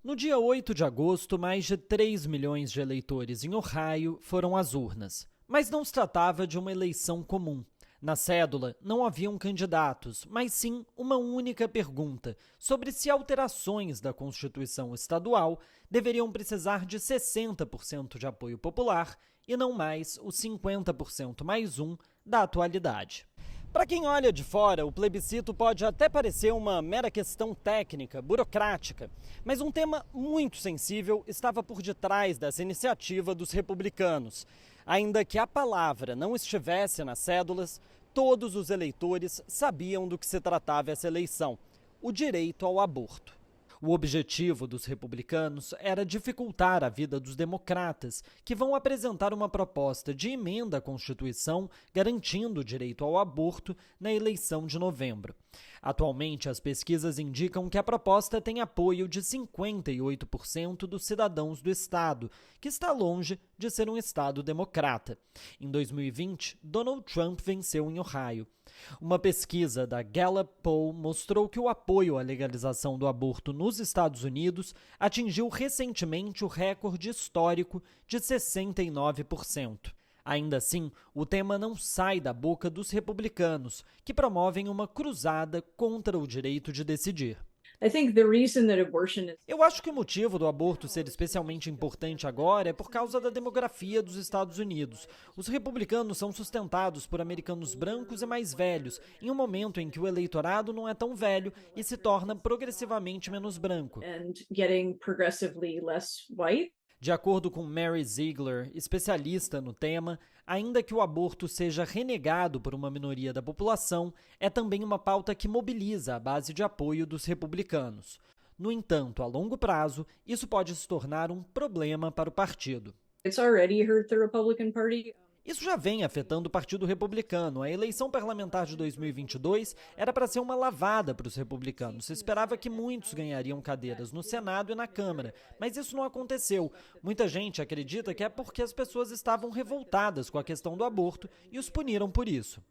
No dia 8 de agosto, mais de 3 milhões de eleitores em Ohio foram às urnas. Mas não se tratava de uma eleição comum. Na cédula não haviam candidatos, mas sim uma única pergunta sobre se alterações da Constituição Estadual deveriam precisar de 60% de apoio popular e não mais os 50% mais um da atualidade. Para quem olha de fora, o plebiscito pode até parecer uma mera questão técnica, burocrática, mas um tema muito sensível estava por detrás dessa iniciativa dos republicanos. Ainda que a palavra não estivesse nas cédulas, todos os eleitores sabiam do que se tratava essa eleição: o direito ao aborto. O objetivo dos republicanos era dificultar a vida dos democratas, que vão apresentar uma proposta de emenda à Constituição garantindo o direito ao aborto na eleição de novembro. Atualmente, as pesquisas indicam que a proposta tem apoio de 58% dos cidadãos do estado, que está longe de ser um estado democrata. Em 2020, Donald Trump venceu em Ohio. Uma pesquisa da Gallup Poll mostrou que o apoio à legalização do aborto nos Estados Unidos atingiu recentemente o recorde histórico de 69%. Ainda assim, o tema não sai da boca dos republicanos, que promovem uma cruzada contra o direito de decidir. Eu acho que o motivo do aborto ser especialmente importante agora é por causa da demografia dos Estados Unidos. Os republicanos são sustentados por americanos brancos e mais velhos, em um momento em que o eleitorado não é tão velho e se torna progressivamente menos branco. De acordo com Mary Ziegler, especialista no tema, ainda que o aborto seja renegado por uma minoria da população, é também uma pauta que mobiliza a base de apoio dos republicanos. No entanto, a longo prazo, isso pode se tornar um problema para o partido. Isso já vem afetando o Partido Republicano. A eleição parlamentar de 2022 era para ser uma lavada para os republicanos. Se esperava que muitos ganhariam cadeiras no Senado e na Câmara, mas isso não aconteceu. Muita gente acredita que é porque as pessoas estavam revoltadas com a questão do aborto e os puniram por isso.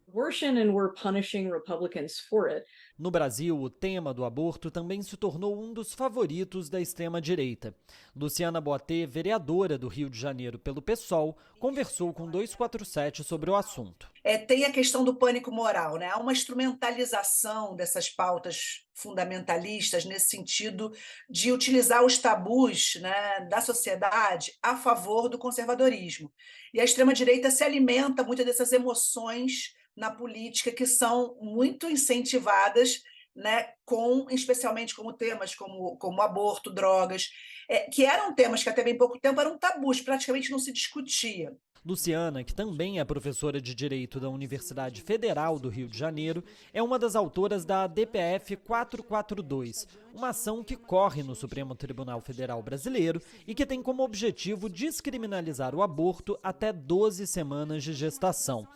No Brasil, o tema do aborto também se tornou um dos favoritos da extrema-direita. Luciana Boatê, vereadora do Rio de Janeiro pelo PSOL, conversou com 247 sobre o assunto. Tem a questão do pânico moral, né? Há uma instrumentalização dessas pautas fundamentalistas nesse sentido de utilizar os tabus, né, da sociedade a favor do conservadorismo. E a extrema-direita se alimenta muito dessas emoções na política que são muito incentivadas, né, especialmente como temas como aborto, drogas, que eram temas que até bem pouco tempo eram tabus, praticamente não se discutia. Luciana, que também é professora de Direito da Universidade Federal do Rio de Janeiro, é uma das autoras da DPF 442, uma ação que corre no Supremo Tribunal Federal Brasileiro e que tem como objetivo descriminalizar o aborto até 12 semanas de gestação.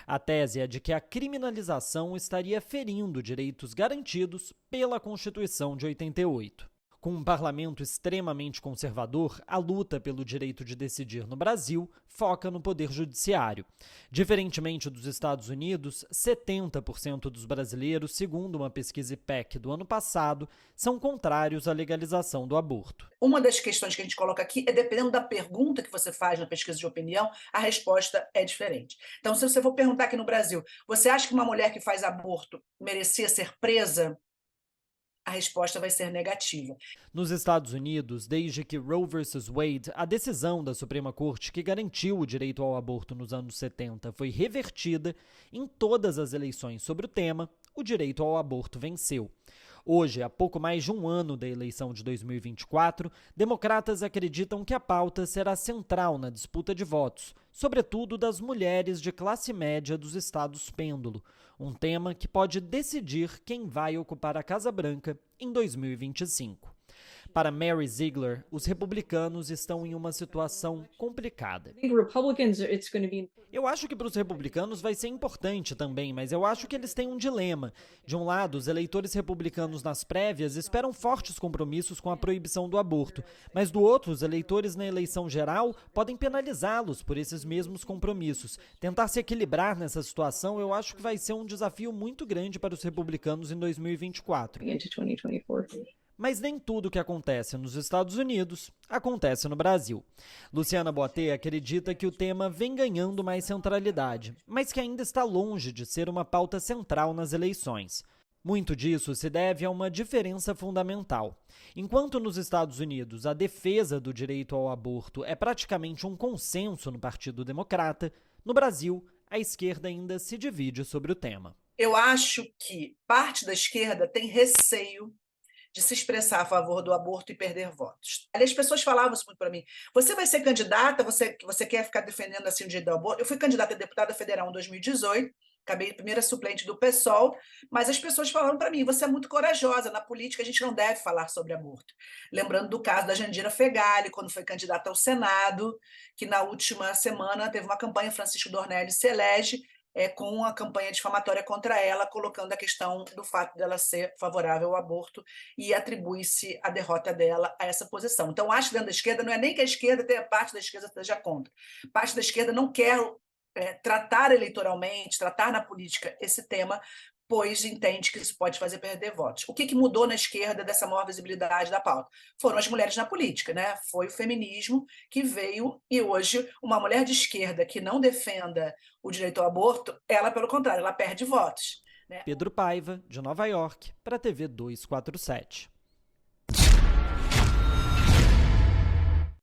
A tese é de que a criminalização estaria ferindo direitos garantidos pela Constituição de 88. Com um parlamento extremamente conservador, a luta pelo direito de decidir no Brasil foca no poder judiciário. Diferentemente dos Estados Unidos, 70% dos brasileiros, segundo uma pesquisa IPEC do ano passado, são contrários à legalização do aborto. Uma das questões que a gente coloca aqui é, dependendo da pergunta que você faz na pesquisa de opinião, a resposta é diferente. Então, se você for perguntar aqui no Brasil, você acha que uma mulher que faz aborto merecia ser presa? A resposta vai ser negativa. Nos Estados Unidos, desde que Roe vs. Wade, a decisão da Suprema Corte que garantiu o direito ao aborto nos anos 70, foi revertida, em todas as eleições sobre o tema, o direito ao aborto venceu. Hoje, há pouco mais de um ano da eleição de 2024, democratas acreditam que a pauta será central na disputa de votos, sobretudo das mulheres de classe média dos estados pêndulo, um tema que pode decidir quem vai ocupar a Casa Branca em 2025. Para Mary Ziegler, os republicanos estão em uma situação complicada. Eu acho que para os republicanos vai ser importante também, mas eu acho que eles têm um dilema. De um lado, os eleitores republicanos nas prévias esperam fortes compromissos com a proibição do aborto, mas do outro, os eleitores na eleição geral podem penalizá-los por esses mesmos compromissos. Tentar se equilibrar nessa situação, eu acho que vai ser um desafio muito grande para os republicanos em 2024. Mas nem tudo que acontece nos Estados Unidos acontece no Brasil. Luciana Boatê acredita que o tema vem ganhando mais centralidade, mas que ainda está longe de ser uma pauta central nas eleições. Muito disso se deve a uma diferença fundamental. Enquanto nos Estados Unidos a defesa do direito ao aborto é praticamente um consenso no Partido Democrata, no Brasil a esquerda ainda se divide sobre o tema. Eu acho que parte da esquerda tem receio de se expressar a favor do aborto e perder votos. As pessoas falavam isso muito para mim. Você vai ser candidata, você quer ficar defendendo assim o direito do aborto? Eu fui candidata a deputada federal em 2018, acabei primeira suplente do PSOL, mas as pessoas falaram para mim, você é muito corajosa, na política a gente não deve falar sobre aborto. Lembrando do caso da Jandira Fegali, quando foi candidata ao Senado, que na última semana teve uma campanha, Francisco Dornelles se elege, com a campanha difamatória contra ela, colocando a questão do fato dela ser favorável ao aborto e atribui-se a derrota dela a essa posição. Então, acho que dentro da esquerda não é nem que a esquerda tenha parte da esquerda esteja contra. Parte da esquerda não quer tratar eleitoralmente, tratar na política esse tema, pois entende que isso pode fazer perder votos. O que mudou na esquerda dessa maior visibilidade da pauta? Foram as mulheres na política, né? Foi o feminismo que veio, e hoje uma mulher de esquerda que não defenda o direito ao aborto, ela, pelo contrário, ela perde votos, né? Pedro Paiva, de Nova York, para a TV 247.